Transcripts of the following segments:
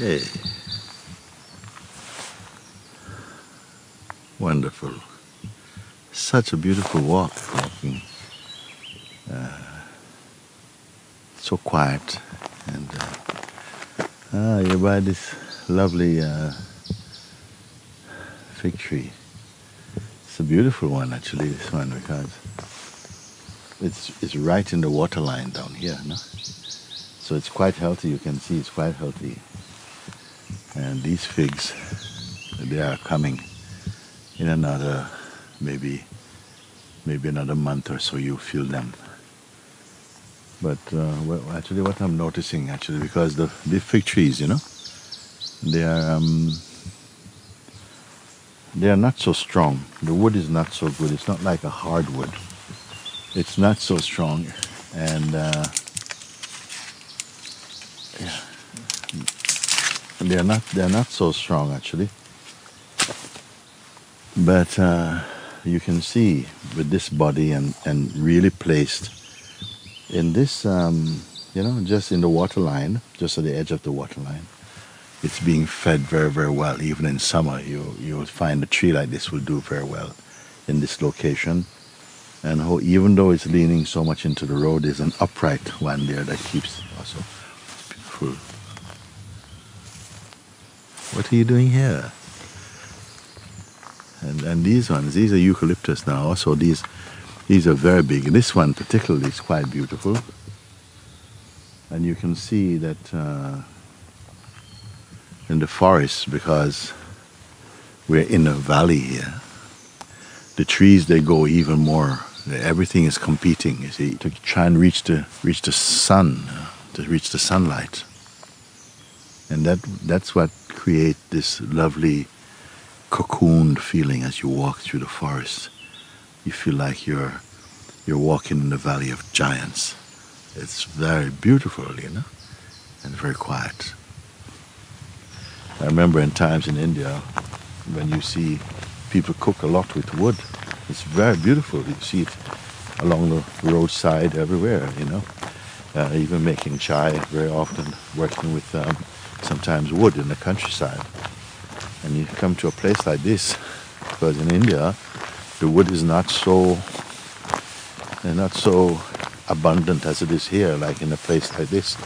Hey, wonderful. Such a beautiful walking. So quiet. And you're by this lovely fig tree. It's a beautiful one, actually, this one, because it's right in the water line down here, no? So it's quite healthy. You can see it's quite healthy. And these figs, they are coming in another, maybe another month or so. You feel them. But well, actually, what I'm noticing, actually, because the fig trees, they are not so strong. The wood is not so good. It's not like a hardwood. It's not so strong, and yeah, they're not so strong actually. But you can see with this body and really placed in this, just in the water line, just at the edge of the water line. It's being fed very, very well. Even in summer, you'll find a tree like this will do very well in this location. And even though it's leaning so much into the road, there's an upright one there that keeps also. It's beautiful. What are you doing here? And these are eucalyptus now. Also, these are very big. This one particularly is quite beautiful. And you can see that in the forest, because we're in a valley here, the trees, they go even more. Everything is competing, you see, to try and reach the sun, to reach the sunlight. And that's what creates this lovely cocooned feeling as you walk through the forest. You feel like you're walking in the valley of giants. It's very beautiful, and very quiet. I remember in times in India when you see people cook a lot with wood. It's very beautiful. You see it along the roadside everywhere, even making chai very often, working with sometimes wood in the countryside. And you come to a place like this, because in India, the wood is not so abundant as it is here, like in a place like this.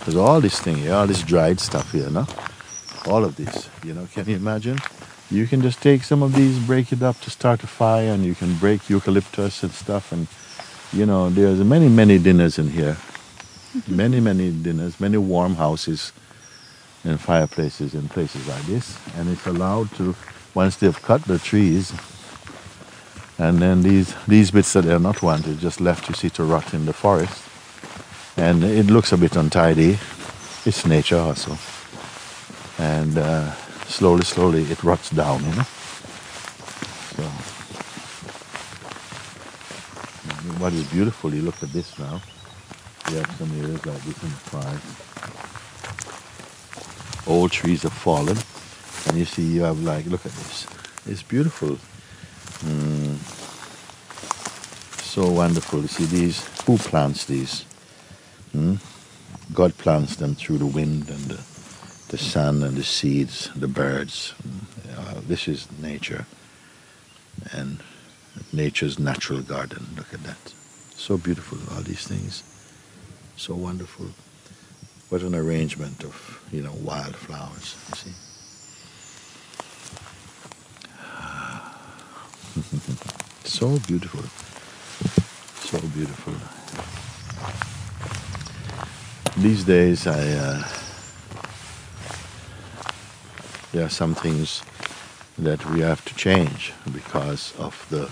There's all this thing here, all this dried stuff here, no? All of this, can you imagine? You can just take some of these, break it up to start a fire, and you can break eucalyptus and stuff. And, there's many dinners in here. Many dinners, many warm houses and fireplaces in places like this. And it's allowed to, once they've cut the trees, and then these bits that are not wanted, just left, you see, to rot in the forest. And it looks a bit untidy. It's nature also. And slowly it rots down, So, what is beautiful, you look at this now. You have some areas like this in the forest. Old trees have fallen, and you see you have look at this. It's beautiful. So wonderful. You see these, who plants these? God plants them through the wind and the sun and the seeds, the birds. This is nature, and nature's natural garden. Look at that. So beautiful, all these things. So wonderful. What an arrangement of, wildflowers, you see. So beautiful. So beautiful. These days, there are some things that we have to change because of the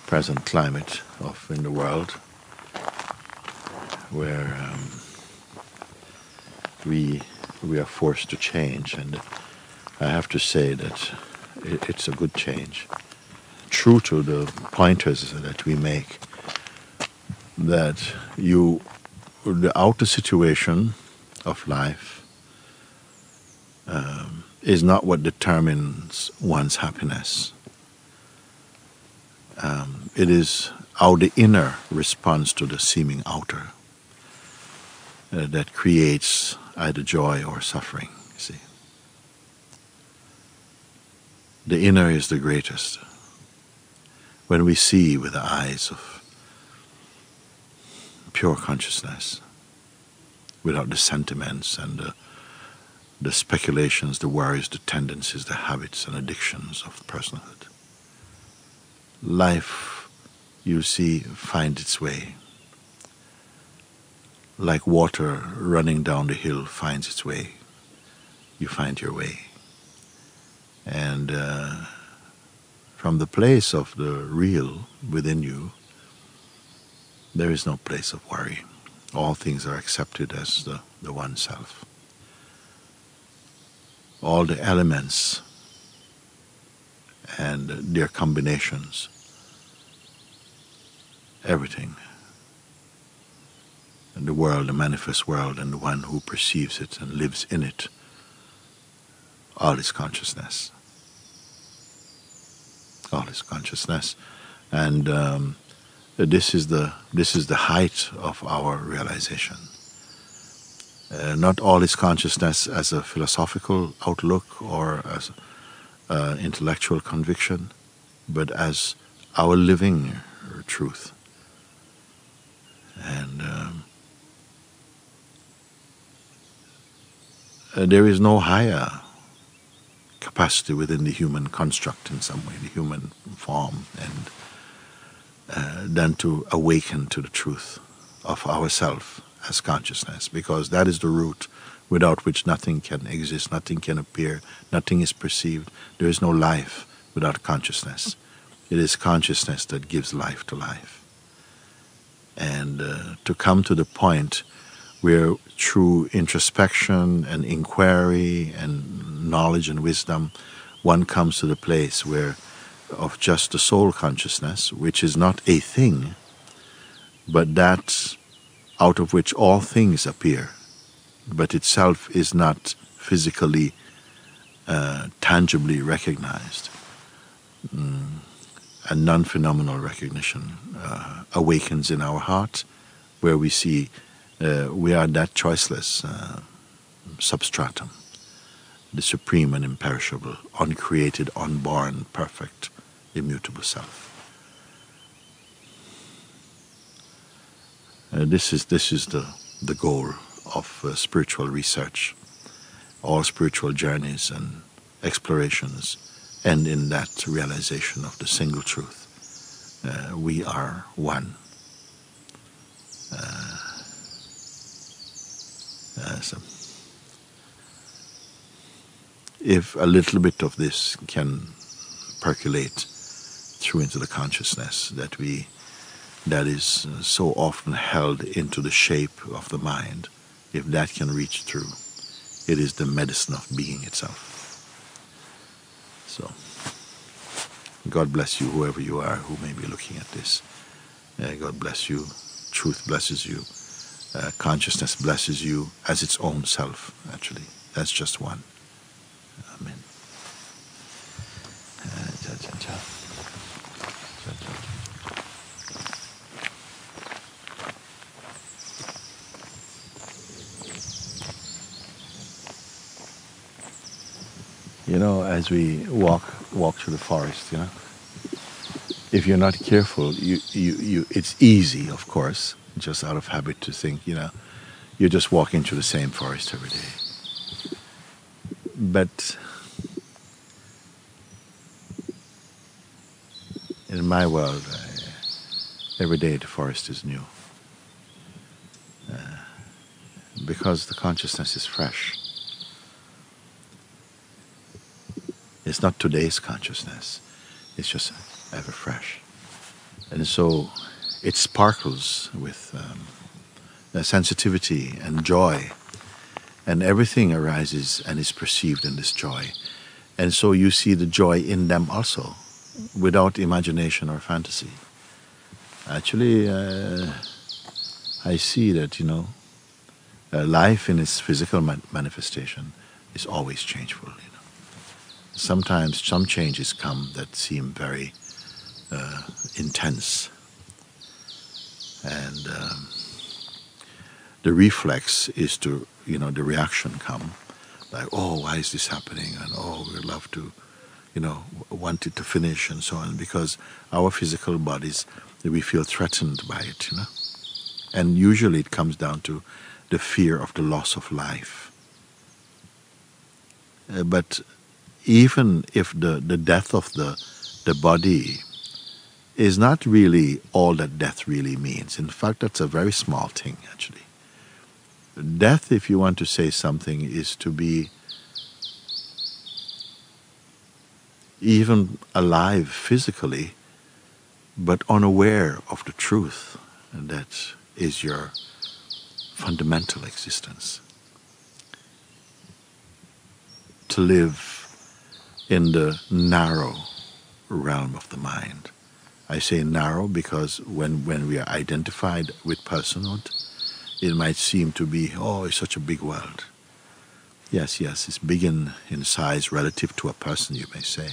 present climate in the world, where we are forced to change, and I have to say that it's a good change, true to the pointers that we make, that the outer situation of life is not what determines one's happiness. It is how the inner responds to the seeming outer that creates either joy or suffering. You see, the inner is the greatest. When we see with the eyes of pure consciousness, without the sentiments and the speculations, the worries, the tendencies, the habits and addictions of personhood, life, you see, finds its way. Like water running down the hill finds its way. You find your way. And from the place of the real within you, there is no place of worry. All things are accepted as the one self. All the elements and their combinations, everything, and the world, the manifest world, and the one who perceives it and lives in it, all is consciousness. All is consciousness. And this is the height of our realization. Not all is consciousness as a philosophical outlook or as intellectual conviction, but as our living truth. And there is no higher capacity within the human construct in some way, the human form, and than to awaken to the truth of ourself as consciousness, because that is the root without which nothing can exist, nothing can appear, nothing is perceived. There is no life without consciousness. It is consciousness that gives life to life. And to come to the point where through introspection and inquiry and knowledge and wisdom, one comes to the place where of just the soul consciousness, which is not a thing, but that out of which all things appear, but itself is not physically, tangibly recognized. A non-phenomenal recognition awakens in our heart, where we see we are that choiceless substratum, the supreme and imperishable, uncreated, unborn, perfect, immutable self. This is the goal of spiritual research. All spiritual journeys and explorations end in that realization of the single truth. We are one. So if a little bit of this can percolate through into the consciousness that is so often held into the shape of the mind, if that can reach through, it is the medicine of being itself. So, God bless you, whoever you are who may be looking at this. God bless you. Truth blesses you. Consciousness blesses you as its own self, actually. That's just one. Amen. You know, as we walk through the forest, you know, if you're not careful, it's easy, of course, just out of habit to think, you know, you're just walking through the same forest every day. But in my world, every day the forest is new. Because the consciousness is fresh. It's not today's consciousness. It's just ever fresh. And so it sparkles with sensitivity and joy. And everything arises and is perceived in this joy. And so you see the joy in them also, without imagination or fantasy. Actually, I see that, you know, life in its physical manifestation is always changeful, you know. Sometimes some changes come that seem very intense, and the reflex is to, you know, the reaction come like, oh, why is this happening? And oh, we love to, want it to finish and so on, because our physical bodies, we feel threatened by it, And usually it comes down to the fear of the loss of life. But even if the death of the body is not really all that death really means. In fact, that's a very small thing, actually. Death, if you want to say something, is to be even alive physically, but unaware of the truth, and that is your fundamental existence. To live in the narrow realm of the mind. I say narrow because when we are identified with personhood, it might seem to be, oh, it's such a big world. Yes, it's big in size relative to a person, you may say.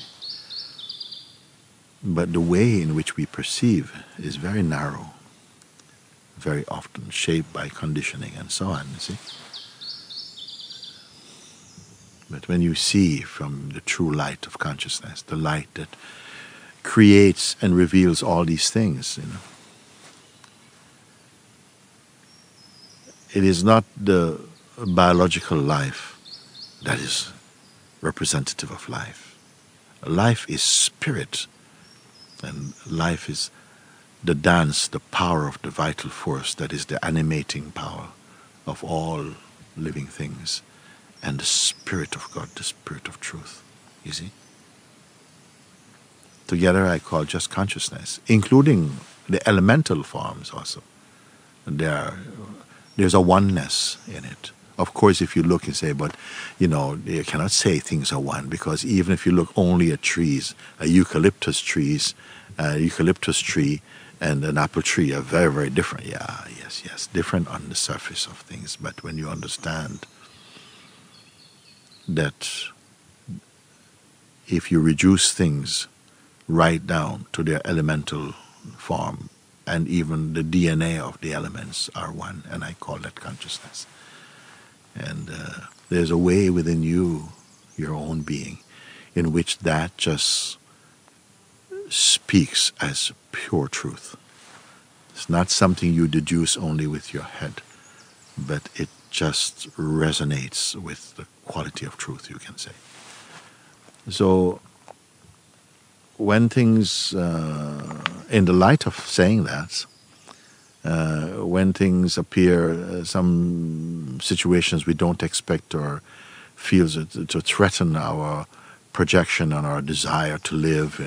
But the way in which we perceive is very narrow, very often shaped by conditioning and so on, you see. But when you see from the true light of consciousness, the light that creates and reveals all these things, it is not the biological life that is representative of life. Life is spirit, and life is the dance, the power of the vital force that is the animating power of all living things, and the Spirit of God, the Spirit of truth, you see? Together I call just consciousness, including the elemental forms also. There's a oneness in it. Of course, if you look and say, but, you cannot say things are one, because even if you look only at trees, a eucalyptus tree and an apple tree are very, very different. Yeah, yes, different on the surface of things. But when you understand that if you reduce things right down to their elemental form, and even the DNA of the elements are one, and I call that consciousness. And there's a way within you, your own being, in which that just speaks as pure truth. It's not something you deduce only with your head, but it just resonates with the quality of truth, you can say. So when things, in the light of saying that, when things appear, some situations we don't expect or feels to threaten our projection and our desire to live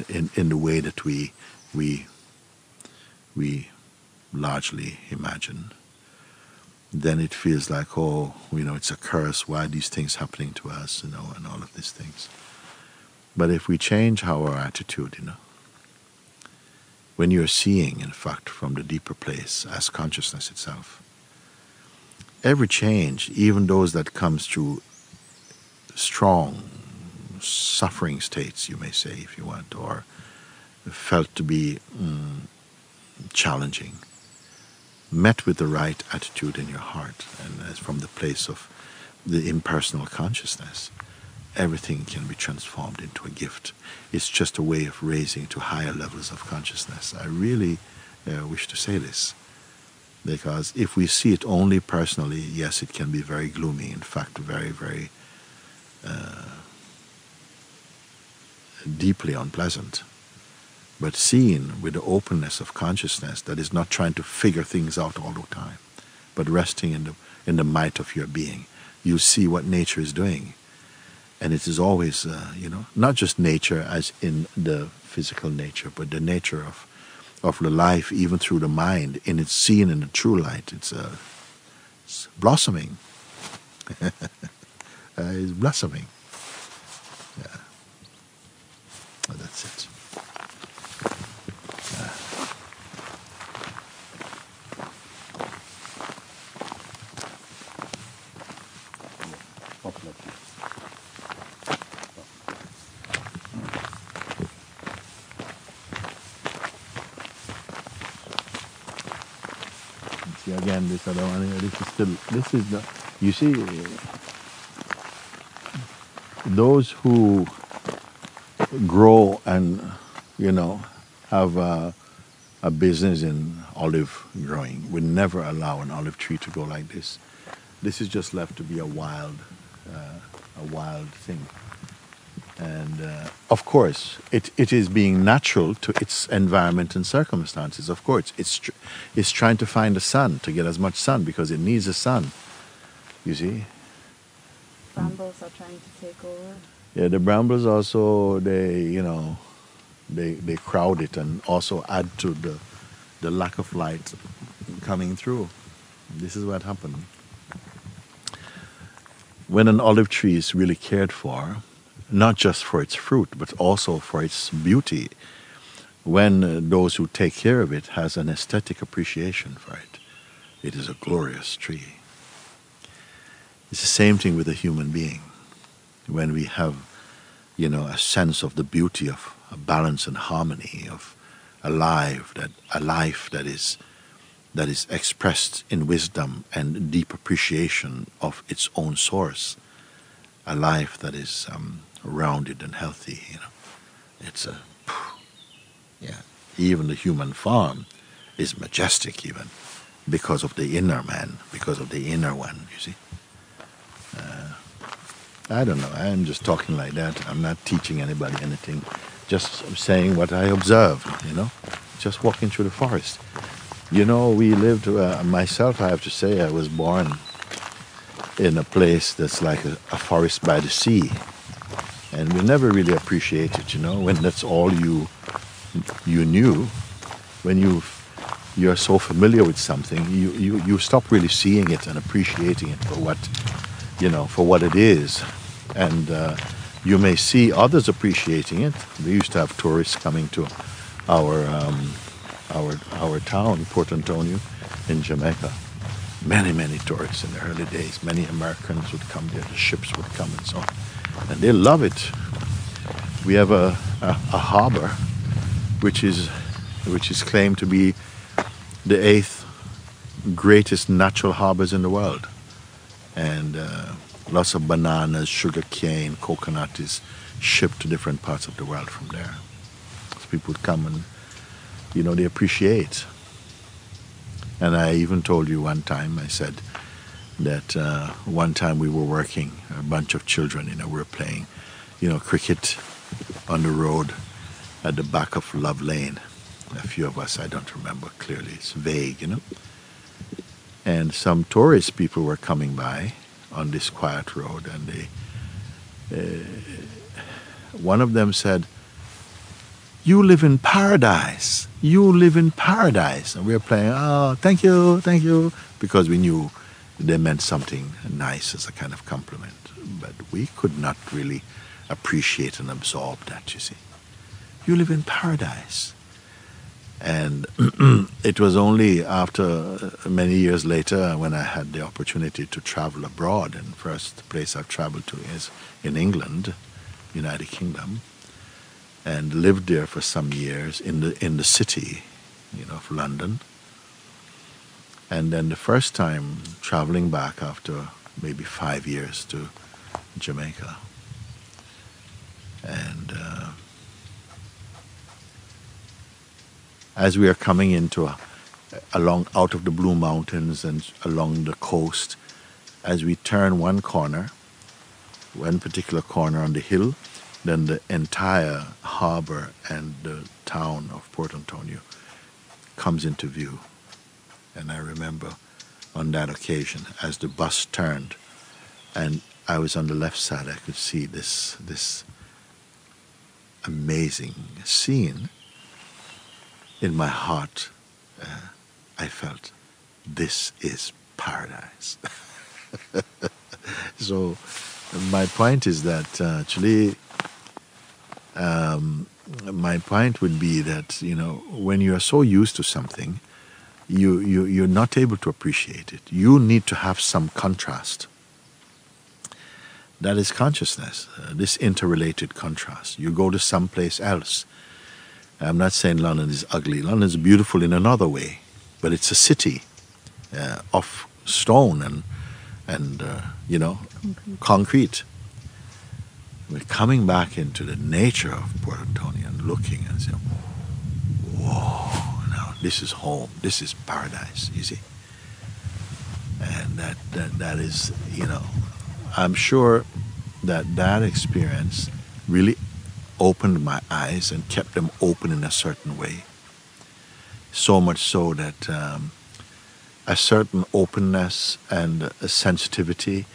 in the way that we largely imagine, then it feels like, oh, it's a curse. Why are these things happening to us, and all of these things. But if we change our attitude, when you're seeing, in fact, from the deeper place as consciousness itself, every change, even those that comes through strong suffering states, you may say, if you want, or felt to be challenging, met with the right attitude in your heart, and as from the place of the impersonal consciousness, everything can be transformed into a gift. It's just a way of raising to higher levels of consciousness. I really wish to say this, because if we see it only personally, yes, it can be very gloomy, in fact, very, very deeply unpleasant. But seen with the openness of consciousness that is not trying to figure things out all the time, but resting in the might of your being, you see what nature is doing. And it is always, not just nature as in the physical nature, but the nature of the life, even through the mind, in its seen in the true light. It's blossoming. It's blossoming. Yeah. Well, that's it. See again, this other one. This is the. You see, those who grow and, you know, have a business in olive growing would never allow an olive tree to go like this. This is just left to be a wild thing. And of course, it is being natural to its environment and circumstances. Of course, it's trying to find the sun, to get as much sun, because it needs the sun. You see? Brambles are trying to take over. Yeah, the brambles also, they crowd it and also add to the lack of light coming through. This is what happened. When an olive tree is really cared for, not just for its fruit, but also for its beauty, when those who take care of it has an aesthetic appreciation for it, it is a glorious tree. It's the same thing with a human being. When we have, you know, a sense of the beauty of a balance and harmony of a life that is expressed in wisdom and deep appreciation of its own source, a life that is rounded and healthy. You know, it's even the human form is majestic, even because of the inner man, because of the inner one. You see. I don't know. I'm just talking like that. I'm not teaching anybody anything. Just saying what I observed, you know. Just walking through the forest. You know, we lived, myself, I have to say, I was born in a place that's like a forest by the sea. And we never really appreciate it, you know, when that's all you knew. When you're so familiar with something, you stop really seeing it and appreciating it for what, you know, for what it is. And you may see others appreciating it. We used to have tourists coming to our town, Port Antonio, in Jamaica. Many tourists in the early days. Many Americans would come there. The ships would come and so on, and they love it. We have a harbor, which is claimed to be the 8th greatest natural harbors in the world, and lots of bananas, sugar cane, coconut is shipped to different parts of the world from there. So people would come and, you know, they appreciate. And I even told you one time, I said that one time we were working, a bunch of children, you know, we were playing, you know, cricket on the road at the back of Love Lane. A few of us, I don't remember clearly, it's vague, you know. And some tourist people were coming by on this quiet road, and one of them said, "You live in paradise. You live in paradise." And we were playing, "Oh, thank you," because we knew they meant something nice as a kind of compliment. But we could not really appreciate and absorb that, you see. You live in paradise. And it was only after many years later when I had the opportunity to travel abroad, and first place I've traveled to is in England, United Kingdom, and lived there for some years in the city, you know, of London. And then the first time traveling back after maybe 5 years to Jamaica. And as we are coming into along out of the Blue Mountains and along the coast, as we turn one particular corner on the hill, then the entire harbor and the town of Port Antonio comes into view. And I remember on that occasion, as the bus turned and I was on the left side, I could see this amazing scene. In my heart, I felt, this is paradise. So my point is that actually, my point would be that, you know, when you are so used to something, you're not able to appreciate it. You need to have some contrast. That is consciousness, this interrelated contrast. You go to someplace else. I'm not saying London is ugly. London is beautiful in another way, but it's a city of stone and you know, concrete. we're coming back into the nature of Port Antonio and looking and saying, whoa, now this is home, this is paradise, you see. And that is, I'm sure that experience really opened my eyes and kept them open in a certain way. So much so that a certain openness and a sensitivity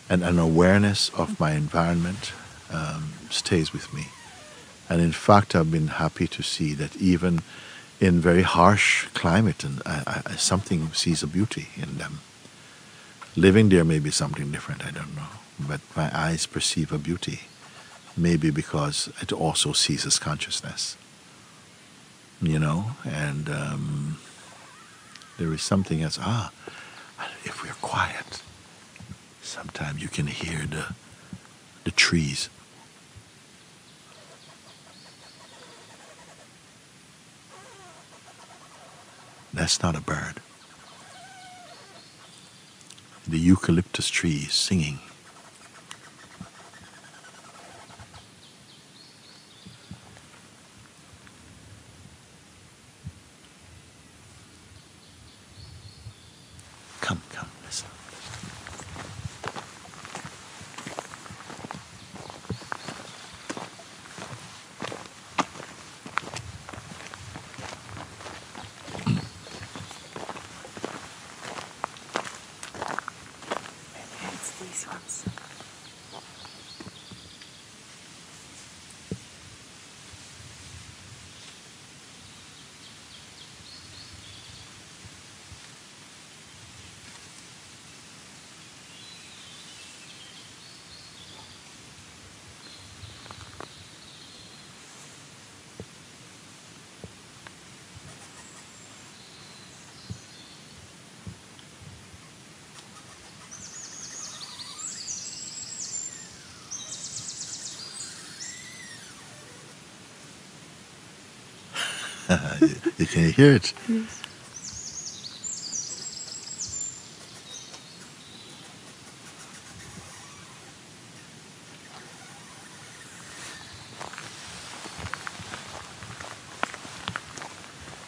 and an awareness of my environment stays with me. And in fact, I've been happy to see that even in very harsh climate, and something sees a beauty in them. Living there may be something different, I don't know. But my eyes perceive a beauty, maybe because it also seizes consciousness. And there is something as, if we're quiet, sometimes you can hear the trees. That's not a bird. The eucalyptus tree is singing. Come, listen. Maybe it's these ones. You can hear it. Yes.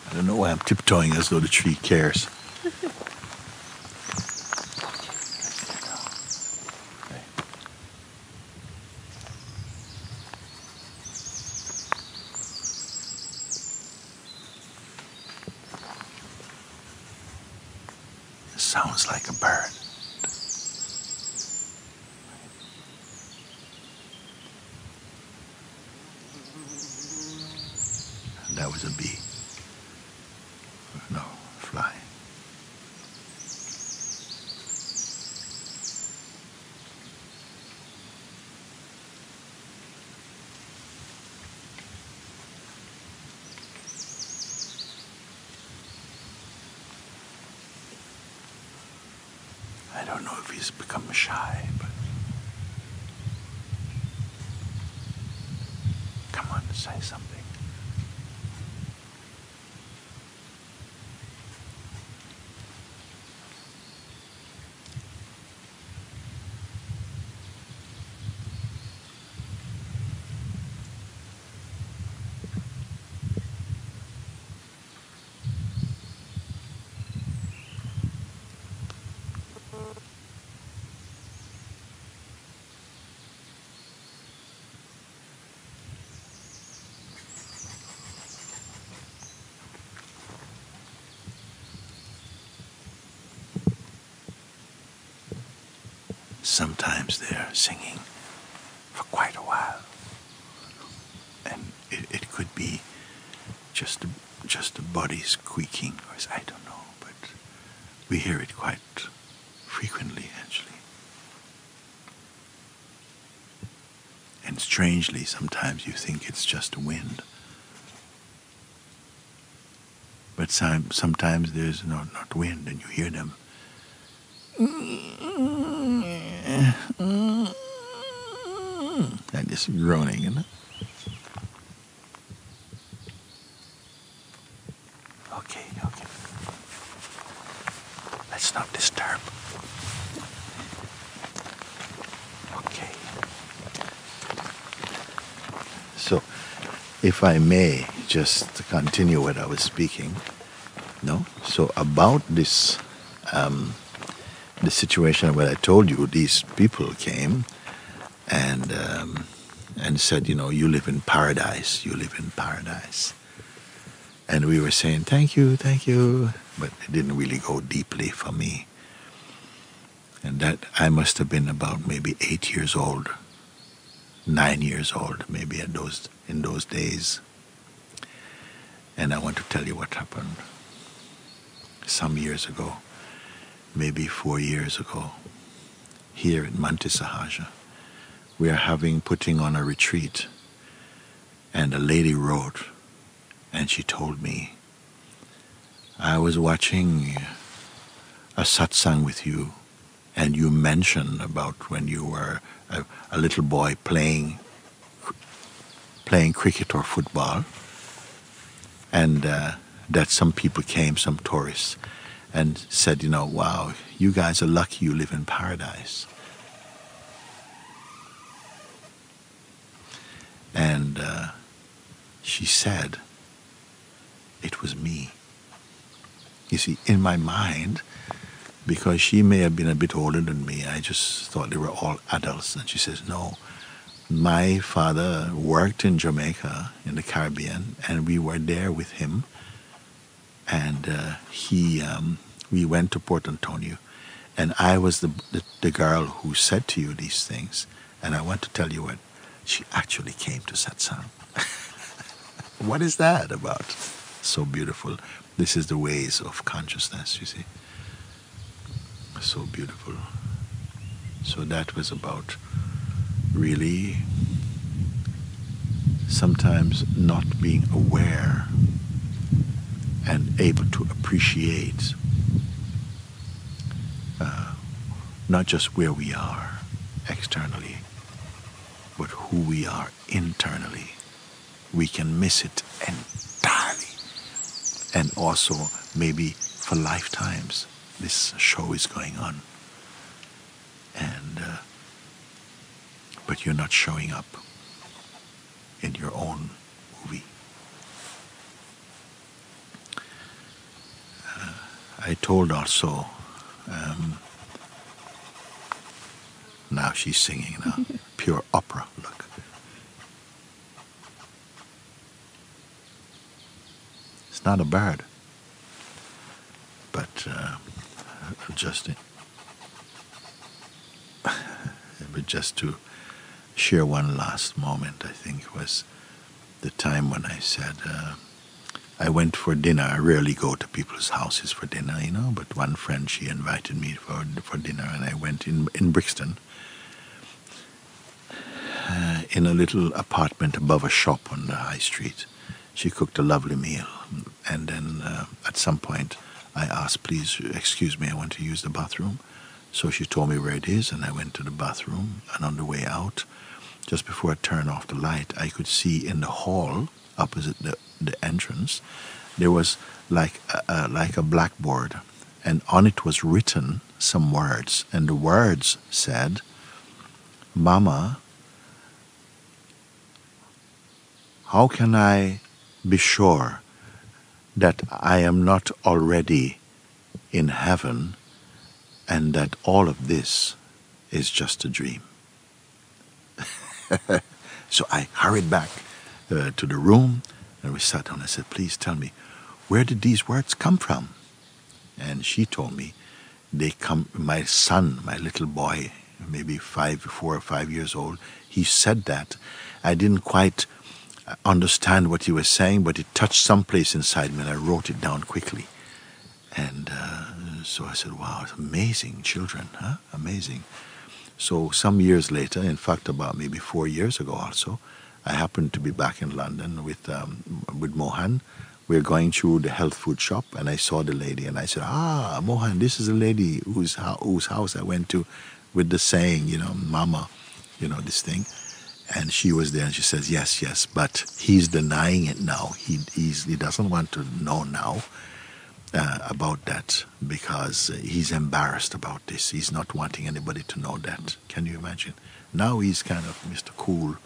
I don't know why I'm tiptoeing as though the tree cares. It sounds like a bird. And that was a bee. No, fly. I don't know if he's become shy, but come on, say something. Sometimes they're singing for quite a while, and it could be just the body squeaking, or I don't know, but we hear it quite frequently, actually. And strangely, sometimes you think it's just wind, but sometimes there's not wind, and you hear them. And just groaning, isn't it? Okay. Let's not disturb. Okay. if I may just continue what I was speaking, no? So about this, the situation where I told you these people came and said, you know, you live in paradise, you live in paradise. And we were saying, thank you, but it didn't really go deeply for me. And that I must have been about maybe 8 years old, 9 years old, maybe in those days. And I want to tell you what happened some years ago, maybe 4 years ago, here in Manti Sahaja. We are putting on a retreat, and a lady wrote, and she told me, I was watching a satsang with you, and you mentioned about when you were a little boy playing cricket or football, and that some people came, some tourists, and said, you know, wow, you guys are lucky you live in paradise. And she said, it was me. You see, in my mind, because she may have been a bit older than me, I just thought they were all adults. And she says, no, my father worked in Jamaica, in the Caribbean, and we were there with him. And we went to Port Antonio, and I was the girl who said to you these things. And I want to tell you what, she actually came to satsang. What is that about? So beautiful. This is the ways of consciousness, you see. So beautiful. So that was about really sometimes not being aware and able to appreciate not just where we are externally, but who we are internally. We can miss it entirely. And also, maybe for lifetimes, this show is going on. And but you're not showing up in your own movie. I told also, now she's singing now, pure opera, look. It's not a bird, but just to share one last moment, I think was the time when I said, I went for dinner. I rarely go to people's houses for dinner, you know, but one friend, she invited me for dinner, and I went in Brixton, in a little apartment above a shop on the high street. She cooked a lovely meal, and then at some point I asked, please excuse me, I want to use the bathroom. So she told me where it is, and I went to the bathroom, and on the way out, just before I turned off the light, I could see in the hall opposite the entrance, there was like a blackboard, and on it was written some words, and the words said, Mama, how can I be sure that I am not already in heaven and that all of this is just a dream? So I hurried back to the room, and we sat down. I said, please tell me, where did these words come from? And she told me, my son, my little boy, maybe 4 or 5 years old, he said that. I didn't quite understand what he was saying, but it touched someplace inside me, and I wrote it down quickly. And so I said, wow, it's amazing, children, huh? Amazing. So some years later, in fact about maybe 4 years ago also, I happened to be back in London with Mohan. We're going through the health food shop, and I saw the lady, and I said, Mohan, this is the lady whose house I went to with the saying, you know, Mama, you know, this thing. And she was there, and she says, yes, but he's denying it now. He doesn't want to know now about that, because he's embarrassed about this. He's not wanting anybody to know that. Can you imagine? Now he's kind of Mr. Cool.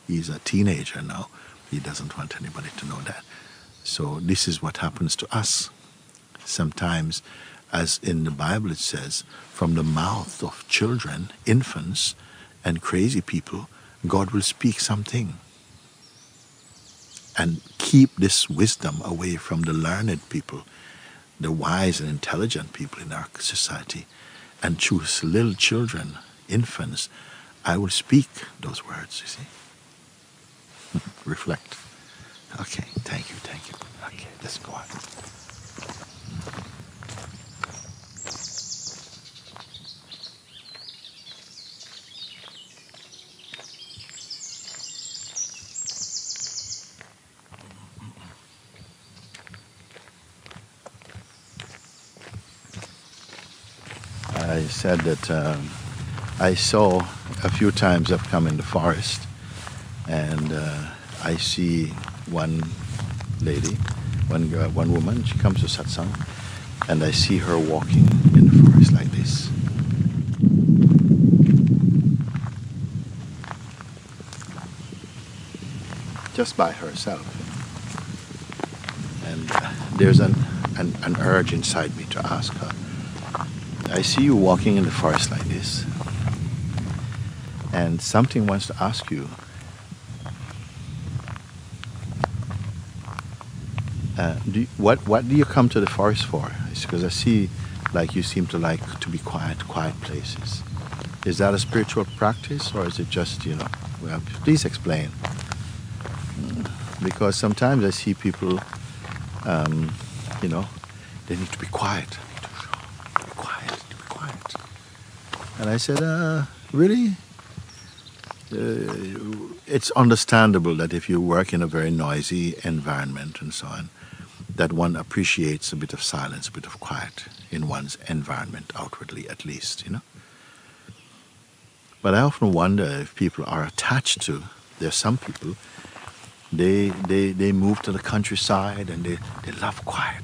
He's a teenager now. He doesn't want anybody to know that. So this is what happens to us. Sometimes, as in the Bible it says, from the mouth of children, infants, and crazy people, God will speak something. And keep this wisdom away from the learned people, the wise and intelligent people in our society, and choose little children, infants. I will speak those words, you see. Reflect. Okay, thank you. Okay, let's go on. I said that I saw a few times I've come in the forest, and I see one lady, one woman. She comes to satsang, and I see her walking in the forest like this. Just by herself. And there's an urge inside me to ask her, I see you walking in the forest like this, and something wants to ask you, what do you come to the forest for? It's because I see like you seem to like to be quiet places. Is that a spiritual practice, or is it just, well, please explain. Because sometimes I see people, they need to be quiet. And I said, really? It's understandable that if you work in a very noisy environment and so on, that one appreciates a bit of silence, a bit of quiet in one's environment, outwardly at least, But I often wonder if people are attached to, there's some people, they move to the countryside and they love quiet.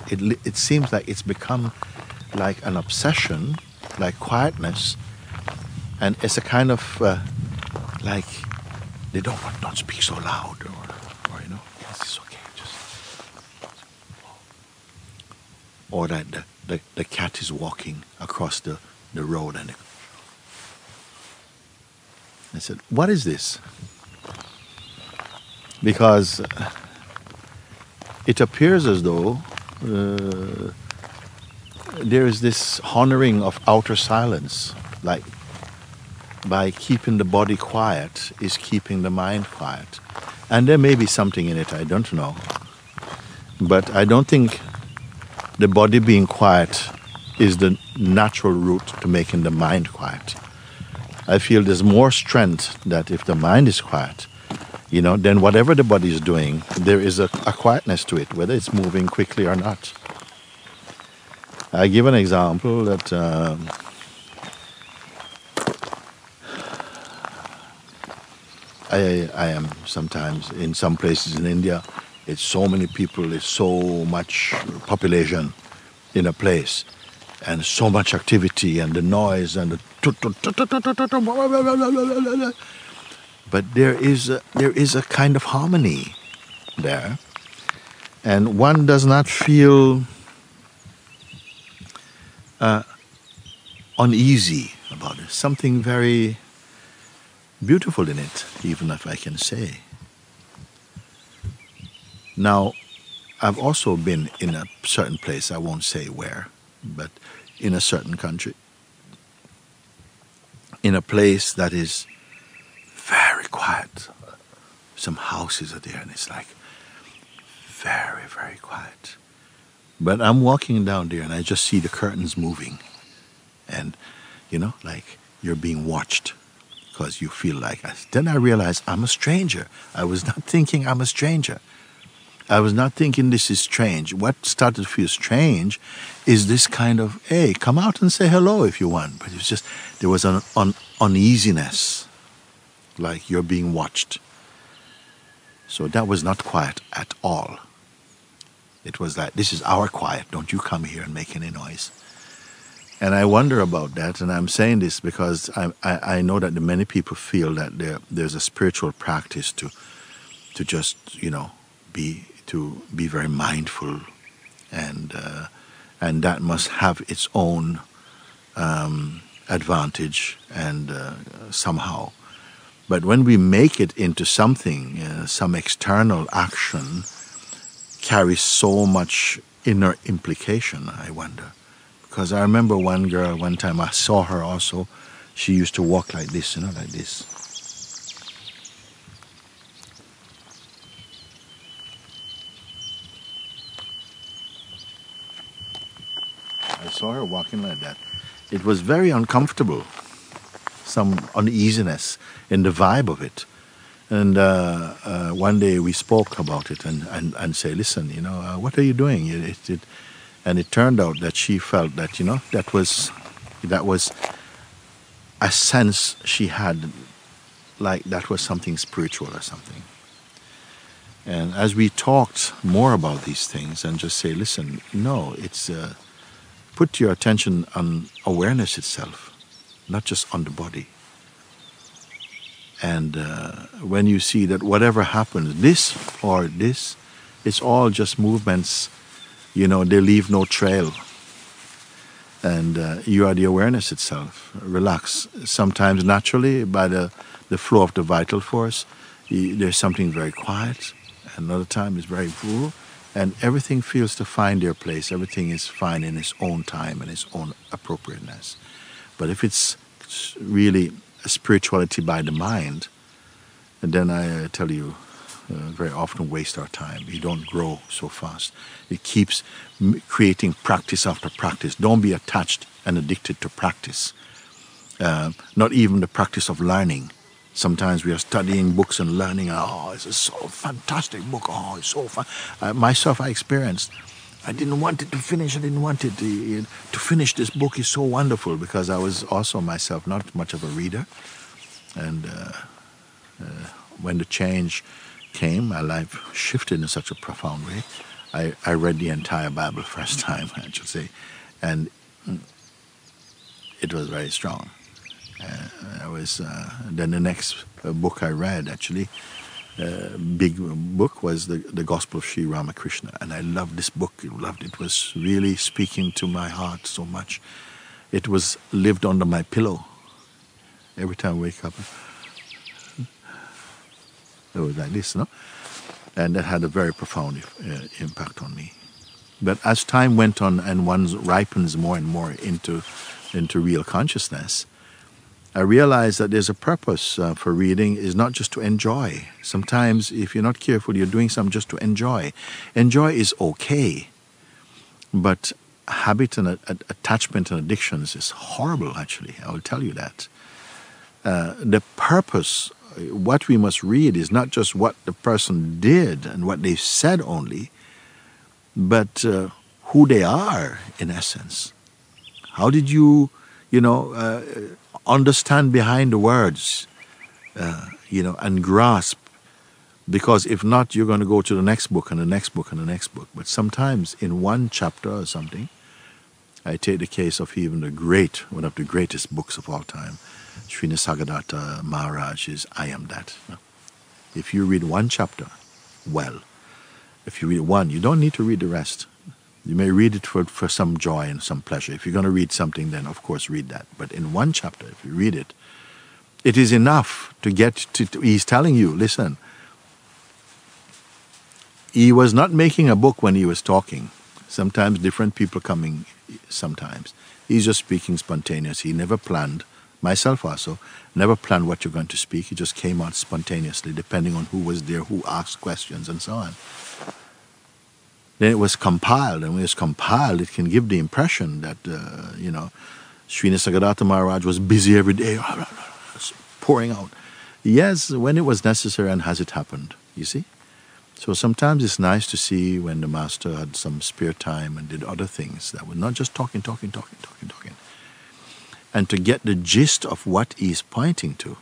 It seems like it's become like an obsession, like quietness, and it's a kind of like they don't want not speak so loud, or yes, it's okay, just, or that the cat is walking across the road, and I said, what is this? Because it appears as though there is this honoring of outer silence, like by keeping the body quiet is keeping the mind quiet. And there may be something in it, I don't know. But I don't think the body being quiet is the natural route to making the mind quiet. I feel there's more strength that if the mind is quiet, then whatever the body is doing, there is a quietness to it, whether it's moving quickly or not. I give an example that I am sometimes in some places in India, it's so many people, it's so much population in a place, and so much activity and the noise and the but there is a kind of harmony there, and one does not feel uneasy about it. Something very beautiful in it, even if I can say. Now, I've also been in a certain place, I won't say where, but in a certain country, in a place that is very quiet. Some houses are there and it's like very, very quiet. But I'm walking down there and I just see the curtains moving. And, like you're being watched because you feel like... Then I realized I'm a stranger. I was not thinking I'm a stranger. I was not thinking this is strange. What started to feel strange is this kind of, hey, come out and say hello if you want. But it was just, there was an uneasiness, like you're being watched. So that was not quiet at all. It was like, this is our quiet. Don't you come here and make any noise. And I wonder about that, and I'm saying this because I know that many people feel that there's a spiritual practice to just, be very mindful, and that must have its own advantage, and somehow. But when we make it into something, some external action carries so much inner implication, I wonder. Because I remember one girl, one time I saw her also, she used to walk like this, like this. I saw her walking like that. It was very uncomfortable, some uneasiness in the vibe of it. And one day we spoke about it and say, listen, what are you doing? And it turned out that she felt that, that was a sense she had, like that was something spiritual or something. And as we talked more about these things and just say, listen, no, it's put your attention on awareness itself, not just on the body. And when you see that whatever happens, this or this, it's all just movements, they leave no trail. And you are the awareness itself. Relax. Sometimes naturally, by the flow of the vital force, there's something very quiet. Another time it's very full. And everything feels to find their place. Everything is fine in its own time and its own appropriateness. But if it's really a spirituality by the mind, and then I tell you, very often waste our time. You don't grow so fast. It keeps creating practice after practice. Don't be attached and addicted to practice. Not even the practice of learning. Sometimes we are studying books and learning. Oh, it's a so fantastic book. Oh, it's so fun. Myself, I experienced. I didn't want it to finish. I didn't want it to finish. This book is so wonderful, because I was also myself not much of a reader. And when the change came, my life shifted in such a profound way. I read the entire Bible first time, I should say, and it was very strong. Then the next book I read, actually, big book, was the Gospel of Sri Ramakrishna, and I loved this book. It was really speaking to my heart so much. It was lived under my pillow every time I wake up. It was like this, no? And that had a very profound impact on me. But as time went on and one ripens more and more into real consciousness, I realized that there's a purpose for reading, is not just to enjoy. Sometimes, if you're not careful, you're doing something just to enjoy. Enjoy is okay, but habit and attachment and addictions is horrible, actually. I will tell you that. The purpose, what we must read, is not just what the person did and what they said only, but who they are, in essence. How did you, understand behind the words, and grasp? Because if not, you're going to go to the next book and the next book and the next book. But sometimes in one chapter or something, I take the case of even one of the greatest books of all time, Sri Nisargadatta Maharaj's I Am That. If you read one chapter, well, if you read one, you don't need to read the rest. You may read it for some joy and some pleasure. If you're going to read something, then of course read that. But in one chapter, if you read it, it is enough to get to he's telling you, listen, he was not making a book when he was talking. Sometimes different people coming, sometimes. He's just speaking spontaneously. He never planned, myself also, never planned what you're going to speak. He just came out spontaneously, depending on who was there, who asked questions, and so on. Then it was compiled, and when it's compiled, it can give the impression that, Sri Nisargadatta Maharaj was busy every day, pouring out. Yes, when it was necessary and as it happened, you see? So sometimes it's nice to see when the master had some spare time and did other things that were not just talking. And to get the gist of what he's pointing to.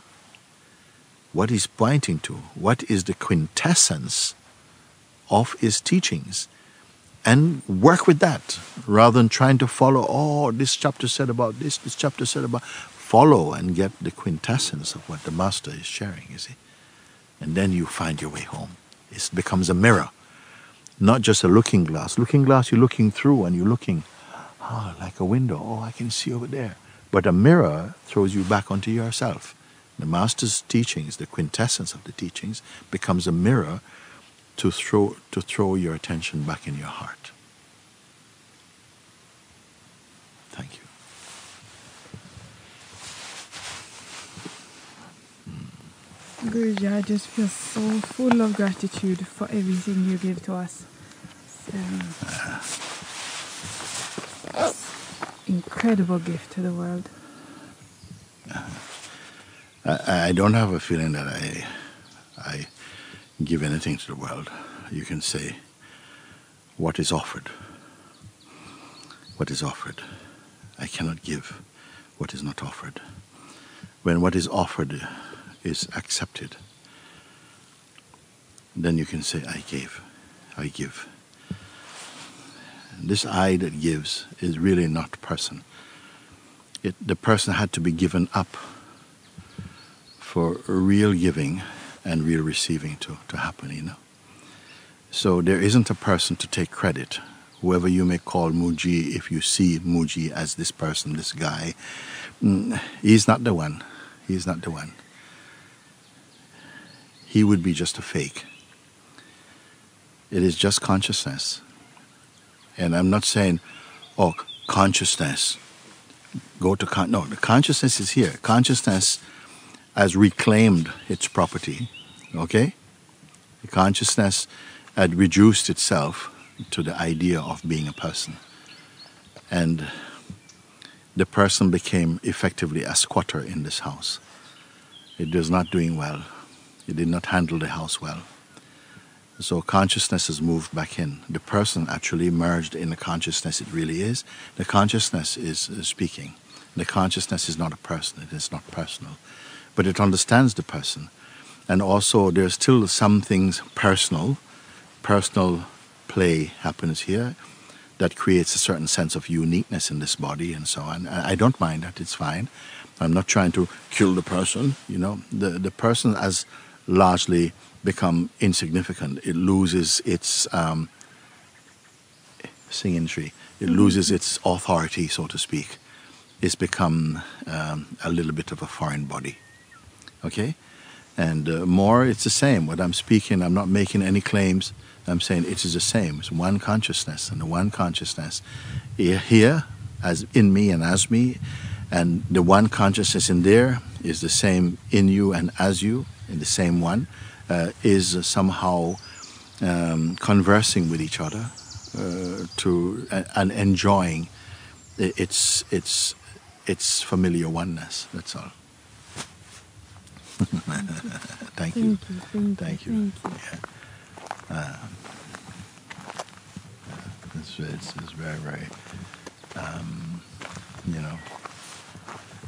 What he's pointing to. What is the quintessence of his teachings. And work with that, rather than trying to follow, this chapter said about this chapter said about... Follow and get the quintessence of what the master is sharing, you see. And then you find your way home. It becomes a mirror, not just a looking glass. Looking glass, you're looking through and you're looking, like a window. Oh, I can see over there. But a mirror throws you back onto yourself. The Master's teachings, the quintessence of the teachings, becomes a mirror to throw your attention back in your heart. Thank you. Guruji, I just feel so full of gratitude for everything you give to us. Incredible gift to the world. I don't have a feeling that I give anything to the world. You can say, what is offered? What is offered? I cannot give what is not offered. When what is offered is accepted, then you can say, I gave, I give. This I that gives is really not the person. The person had to be given up for real giving and real receiving to happen, you know. So there isn't a person to take credit. Whoever you may call Mooji, if you see Mooji as this person, this guy, he's not the one. He's not the one. He would be just a fake. It is just consciousness. And I'm not saying, oh, consciousness, go to, no, the consciousness is here. Consciousness has reclaimed its property, okay? The consciousness had reduced itself to the idea of being a person. And the person became effectively a squatter in this house. It was not doing well. It did not handle the house well. So consciousness has moved back in. The person actually merged in the consciousness it really is. The consciousness is speaking. The consciousness is not a person. It is not personal. But it understands the person. And also there's still some things personal play happens here that creates a certain sense of uniqueness in this body and so on. I don't mind that. It's fine. I'm not trying to kill the person. You know, the person has largely become insignificant. It loses its singing tree. It loses its authority, so to speak. It's become a little bit of a foreign body. Okay? And more, it's the same. What I'm speaking, I'm not making any claims. I'm saying it is the same. It's one consciousness, and the one consciousness here, as in me and as me, and the one consciousness in there is the same in you and as you, in the same one, is somehow conversing with each other and enjoying its familiar oneness. That's all. Thank you. Thank you. Yeah. It's very, very,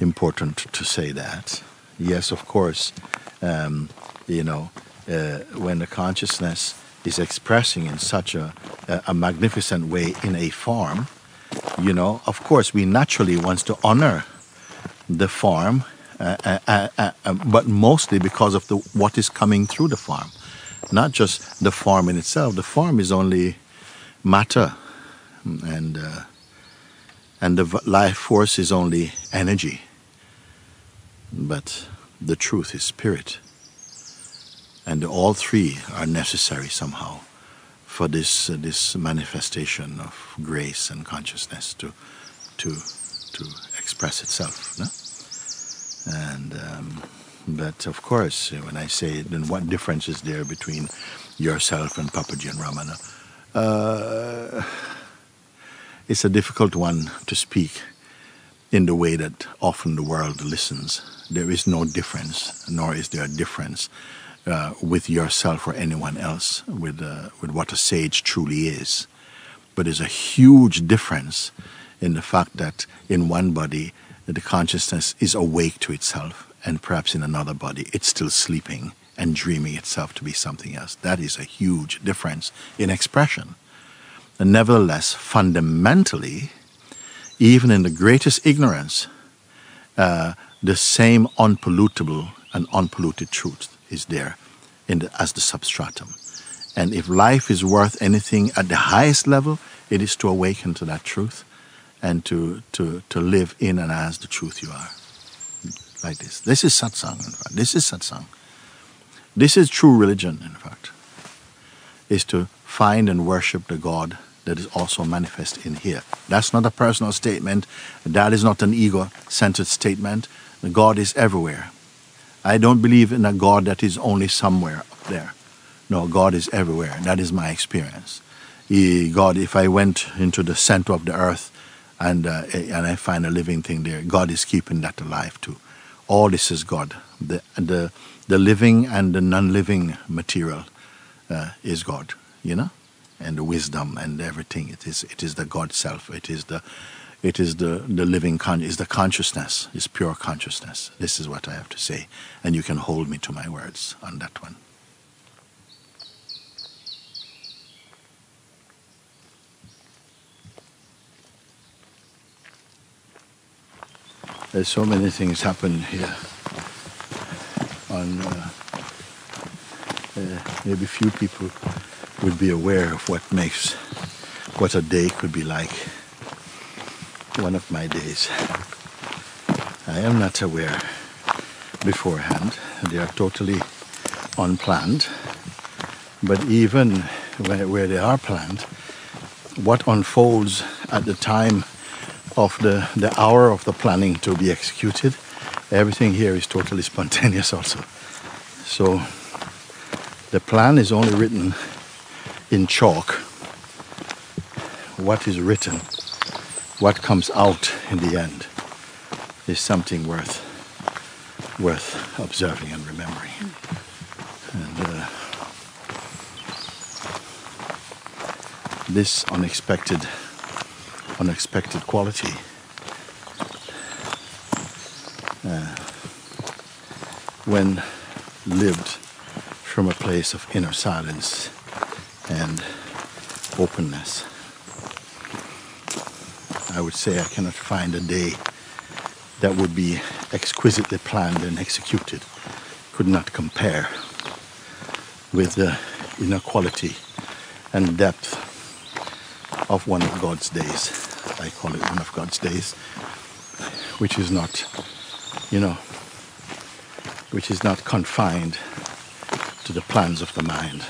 important to say that. Yes, of course, when the consciousness is expressing in such a magnificent way in a form, of course, we naturally want to honor the form, but mostly because of what is coming through the form. Not just the form in itself. The form is only matter, and the life force is only energy. But the truth is spirit, and all three are necessary somehow for this manifestation of grace and consciousness to express itself. No? And but of course, when I say, then what difference is there between yourself and Papaji and Ramana? It's a difficult one to speak in the way that often the world listens. There is no difference, nor is there a difference with yourself or anyone else, with what a sage truly is. But there's a huge difference in the fact that in one body, the consciousness is awake to itself, and perhaps in another body, it's still sleeping and dreaming itself to be something else. That is a huge difference in expression. And nevertheless, fundamentally, even in the greatest ignorance, the same unpollutable and unpolluted truth is there as the substratum. And if life is worth anything at the highest level, it is to awaken to that truth and to live in and as the truth you are. Like this. This is satsang, in fact. This is satsang. This is true religion, in fact. Is to find and worship the God that is also manifest in here. That's not a personal statement. That is not an ego-centered statement. God is everywhere. I don't believe in a God that is only somewhere up there. No, God is everywhere. That is my experience. God, if I went into the center of the earth and I find a living thing there, God is keeping that alive too. All this is God. The living and the non-living material is God, you know, and the wisdom and everything. It is the God self. It is the living is the consciousness. It's pure consciousness. This is what I have to say, and you can hold me to my words on that one. There's so many things happen here. On maybe few people would be aware of what a day could be like. One of my days. I am not aware beforehand. They are totally unplanned. But even where they are planned, what unfolds at the time of the hour of the planning to be executed, everything here is totally spontaneous also. So the plan is only written in chalk. What is written, what comes out in the end, is something worth observing and remembering. And this unexpected quality when lived from a place of inner silence and openness, I would say I cannot find a day that would be exquisitely planned and executed, could not compare with the inner quality and depth of one of God's days. I call it one of God's days, which is not, which is not confined to the plans of the mind.